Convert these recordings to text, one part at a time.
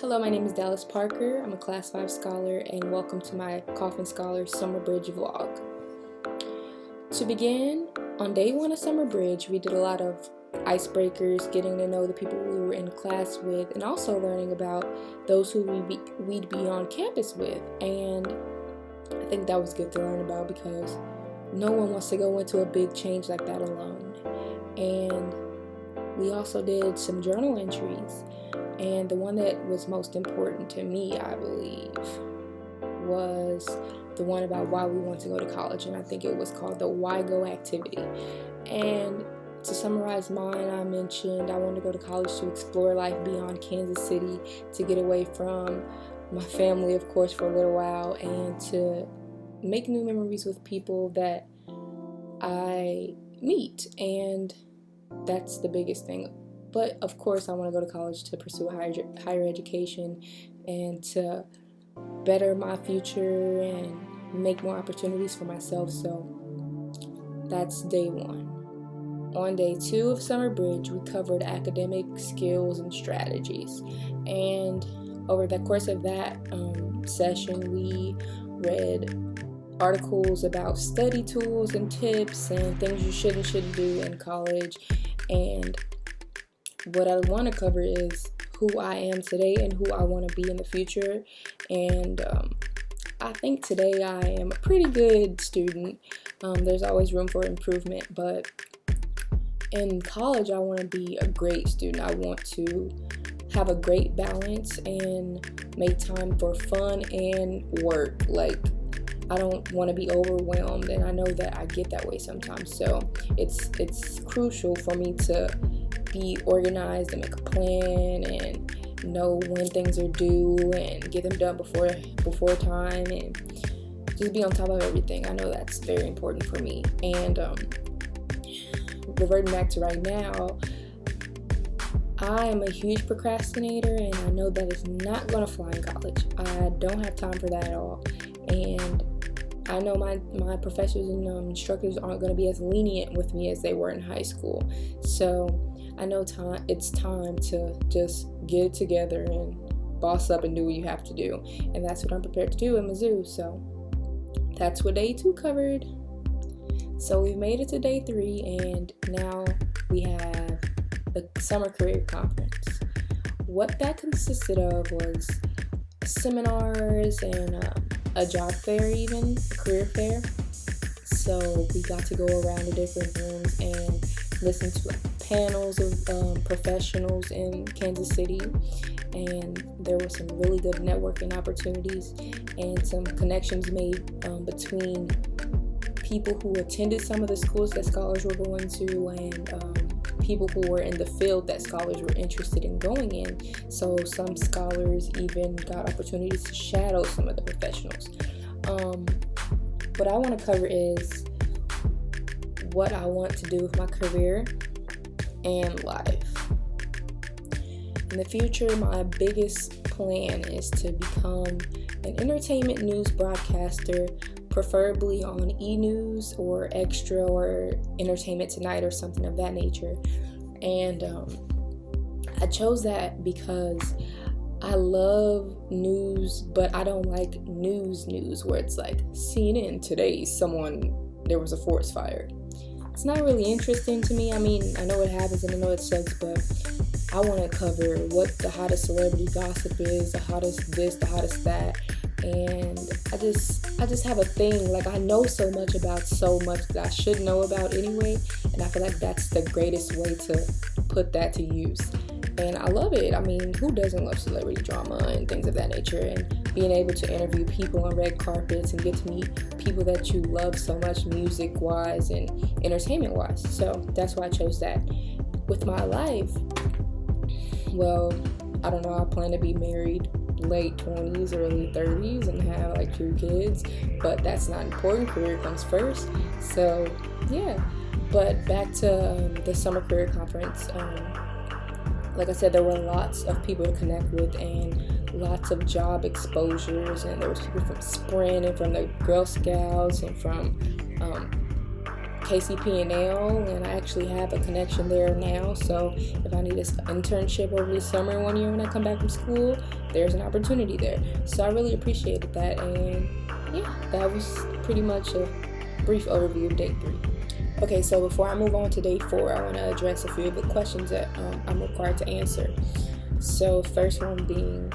Hello, my name is Dallas Parker. I'm a Class 5 scholar, and welcome to my Kauffman Summer Bridge vlog. To begin, on day one of Summer Bridge, we did a lot of icebreakers, getting to know the people we were in class with, and also learning about those who we'd be on campus with. And I think that was good to learn about because no one wants to go into a big change like that alone. And we also did some journal entries. And the one that was most important to me, I believe, was the one about why we want to go to college. And I think it was called the Why Go activity. And to summarize mine, I mentioned I wanted to go to college to explore life beyond Kansas City, to get away from my family, of course, for a little while, and to make new memories with people that I meet. And that's the biggest thing. But of course, I want to go to college to pursue higher education and to better my future and make more opportunities for myself. So that's day one. On day two of Summer Bridge, we covered academic skills and strategies. And over the course of that session, we read articles about study tools and tips and things you should and shouldn't do in college. And what I want to cover is who I am today and who I want to be in the future. And I think today I am a pretty good student. There's always room for improvement, but in college I want to be a great student. I want to have a great balance and make time for fun and work. Like, I don't want to be overwhelmed, and I know that I get that way sometimes. So it's crucial for me to be organized and make a plan and know when things are due and get them done before time and just be on top of everything. I know that's very important for me. And reverting back to right now, I am a huge procrastinator, and I know that is not going to fly in college. I don't have time for that at all. And I know my professors and instructors aren't going to be as lenient with me as they were in high school. So I know it's time to just get it together and boss up and do what you have to do. And that's what I'm prepared to do in Mizzou. So that's what day two covered. So we've made it to day three, and now we have the Summer Career Conference. What that consisted of was seminars and a job fair, even a career fair. So we got to go around the different rooms and listen to panels of professionals in Kansas City, and there were some really good networking opportunities and some connections made between people who attended some of the schools that scholars were going to and people who were in the field that scholars were interested in going in. So some scholars even got opportunities to shadow some of the professionals. What I want to cover is what I want to do with my career and life. In the future, my biggest plan is to become an entertainment news broadcaster, preferably on E! News or Extra or Entertainment Tonight or something of that nature. And I chose that because I love news, but I don't like news where it's like CNN today, there was a forest fire. It's not really interesting to me. I mean, I know it happens and I know it sucks, but I want to cover what the hottest celebrity gossip is, the hottest this, the hottest that. And I just have a thing, like I know so much about so much that I should know about anyway, and I feel like that's the greatest way to put that to use. And I love it. I mean, who doesn't love celebrity drama and things of that nature, and being able to interview people on red carpets and get to meet people that you love so much, music-wise and entertainment-wise. So that's why I chose that. With my life, well, I don't know, I plan to be married late 20s, early 30s, and have like 2 kids, but that's not important. Career comes first. So yeah, but back to the Summer Career Conference. Like I said, there were lots of people to connect with and lots of job exposures, and there was people from Sprint and from the Girl Scouts and from KCP&L, and I actually have a connection there now. So if I need an internship over the summer 1 year when I come back from school, there's an opportunity there. So I really appreciated that, and yeah, that was pretty much a brief overview of day 3. Okay, so before I move on to day 4, I want to address a few of the questions that I'm required to answer. So first one being,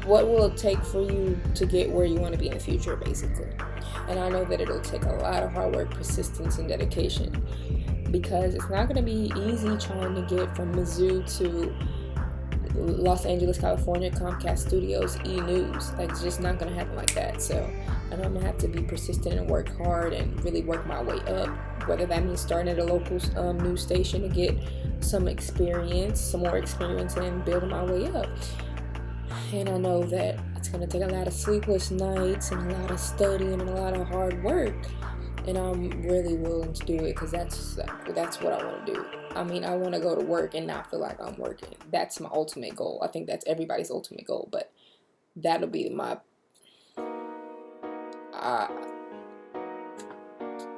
what will it take for you to get where you want to be in the future, basically? And I know that it'll take a lot of hard work, persistence, and dedication, because it's not going to be easy trying to get from Mizzou to Los Angeles, California, Comcast Studios, E-News. Like, it's just not going to happen like that. So I know I'm going to have to be persistent and work hard and really work my way up, whether that means starting at a local news station to get some more experience, and building my way up. And I know that it's going to take a lot of sleepless nights and a lot of studying and a lot of hard work. And I'm really willing to do it, because that's what I want to do. I mean, I want to go to work and not feel like I'm working. That's my ultimate goal. I think that's everybody's ultimate goal, but that'll be my... I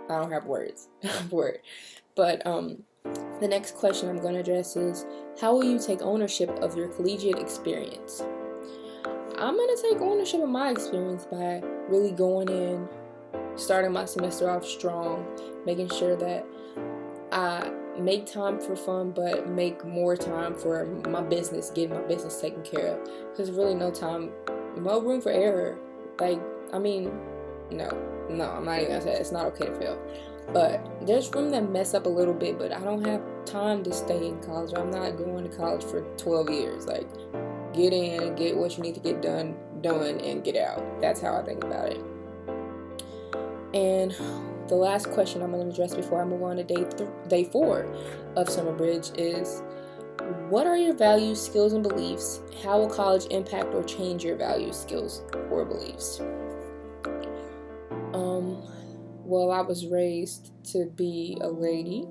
don't have words for it. But the next question I'm going to address is, how will you take ownership of your collegiate experience? I'm going to take ownership of my experience by really going in, starting my semester off strong, making sure that I make time for fun, but make more time for my business, getting my business taken care of. Because really no room for error. Like, I mean, no, I'm not even going to say it. It's not okay to fail. But there's room to mess up a little bit, but I don't have time to stay in college. I'm not going to college for 12 years. Like, get in and get what you need to get done, and get out. That's how I think about it. And the last question I'm going to address before I move on to day 4 of Summer Bridge is, what are your values, skills, and beliefs? How will college impact or change your values, skills, or beliefs? Well, I was raised to be a lady,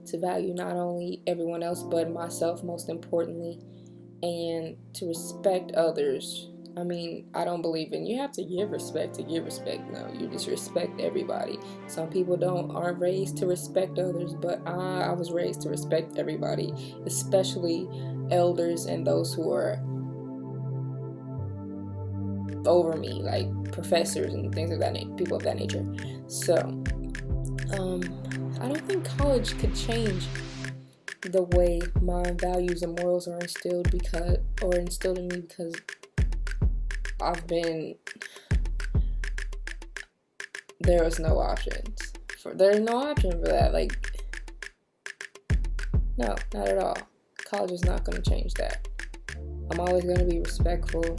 to value not only everyone else, but myself most importantly, and to respect others. I mean, I don't believe in you have to give respect to give respect. No, you just respect everybody. Some people aren't raised to respect others, but I was raised to respect everybody, especially elders and those who are over me, like professors and things of that people of that nature. So I don't think college could change the way my values and morals are instilled in me, because there's no option for that. Like, no, not at all. College is not going to change that. I'm always going to be respectful,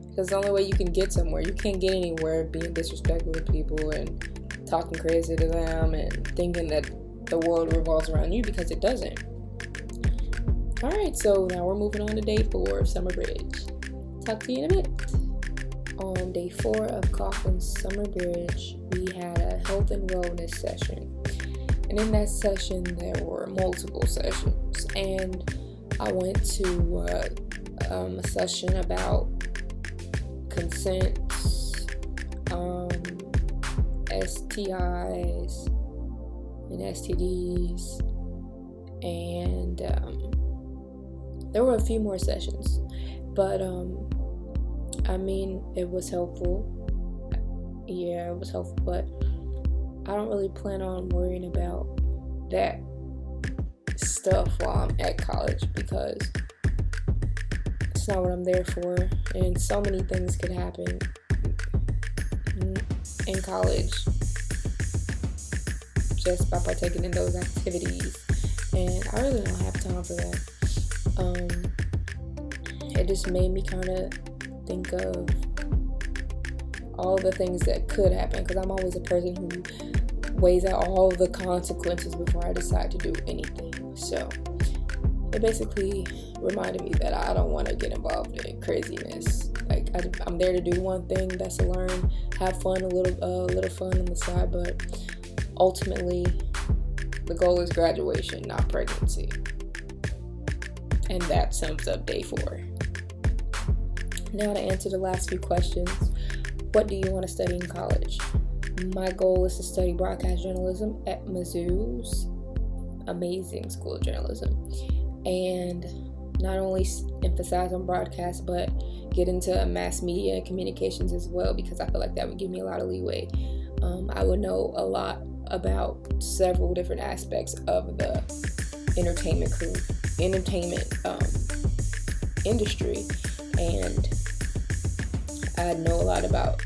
because the only way you can get somewhere. You can't get anywhere being disrespectful to people and talking crazy to them and thinking that the world revolves around you, because it doesn't. Alright, so now we're moving on to day 4 of Summer Bridge. Talk to you in a bit. On day 4 of Kauffman Summer Bridge, we had a health and wellness session. And in that session, there were multiple sessions. And I went to a session about consent, STIs and STDs, and there were a few more sessions, but I mean, it was helpful. Yeah, it was helpful, but I don't really plan on worrying about that stuff while I'm at college, because it's not what I'm there for, and so many things could happen in college just by partaking in those activities, and I really don't have time for that. It just made me kind of think of all the things that could happen, because I'm always a person who weighs out all the consequences before I decide to do anything. So it basically reminded me that I don't want to get involved in craziness. Like, I'm there to do one thing, that's to learn, have fun, a little fun on the side, but ultimately the goal is graduation, not pregnancy. And that sums up day 4. Now to answer the last few questions. What do you want to study in college? My goal is to study broadcast journalism at Mizzou's amazing school of journalism, and not only emphasize on broadcast, but get into mass media and communications as well, because I feel like that would give me a lot of leeway. I would know a lot about several different aspects of the entertainment industry, and I know a lot about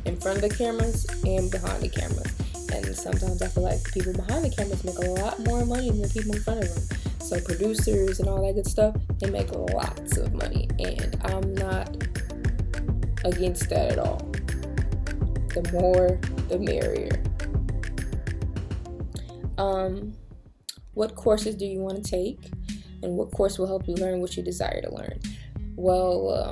in front of the cameras and behind the cameras. And sometimes I feel like people behind the cameras make a lot more money than the people in front of them. So producers and all that good stuff, they make lots of money, and I'm not against that at all. The more, the merrier. What courses do you want to take, and what course will help you learn what you desire to learn? Well,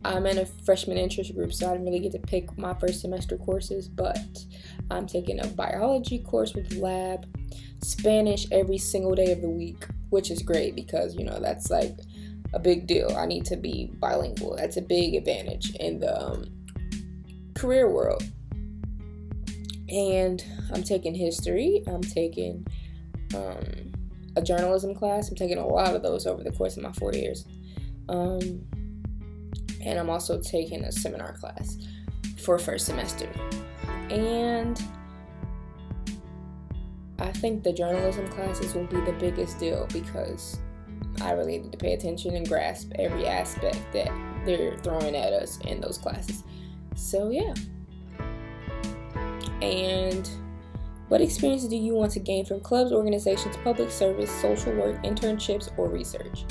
I'm in a freshman interest group, so I didn't really get to pick my first semester courses, but I'm taking a biology course with lab, Spanish every single day of the week, which is great because, that's like a big deal. I need to be bilingual. That's a big advantage in the career world. And I'm taking history. I'm taking a journalism class. I'm taking a lot of those over the course of my 4 years. And I'm also taking a seminar class for first semester. And I think the journalism classes will be the biggest deal because I really need to pay attention and grasp every aspect that they're throwing at us in those classes. So yeah. And what experience do you want to gain from clubs, organizations, public service, social work, internships, or research?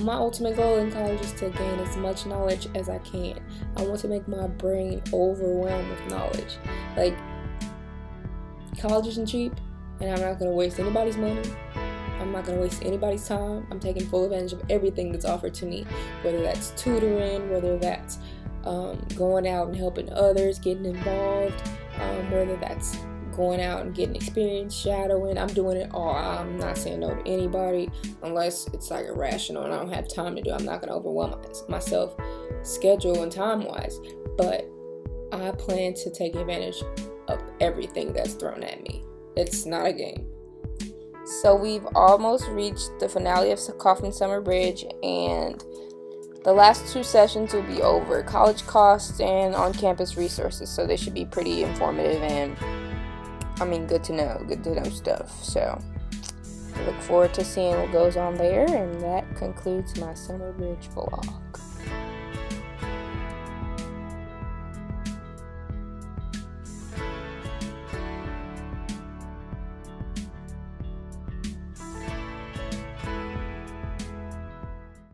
My ultimate goal in college is to gain as much knowledge as I can. I want to make my brain overwhelmed with knowledge. Like, college isn't cheap, and I'm not going to waste anybody's money. I'm not going to waste anybody's time. I'm taking full advantage of everything that's offered to me, whether that's tutoring, whether that's going out and helping others, getting involved, whether that's going out and getting experience, shadowing. I'm doing it all. I'm not saying no to anybody unless it's like irrational and I don't have time to do it. I'm not going to overwhelm myself schedule and time-wise, but I plan to take advantage of everything that's thrown at me. It's not a game. So we've almost reached the finale of Kauffman Summer Bridge, and the last 2 sessions will be over college costs and on-campus resources, so they should be pretty informative and good to know stuff. So I look forward to seeing what goes on there, and that concludes my Summer Bridge vlog.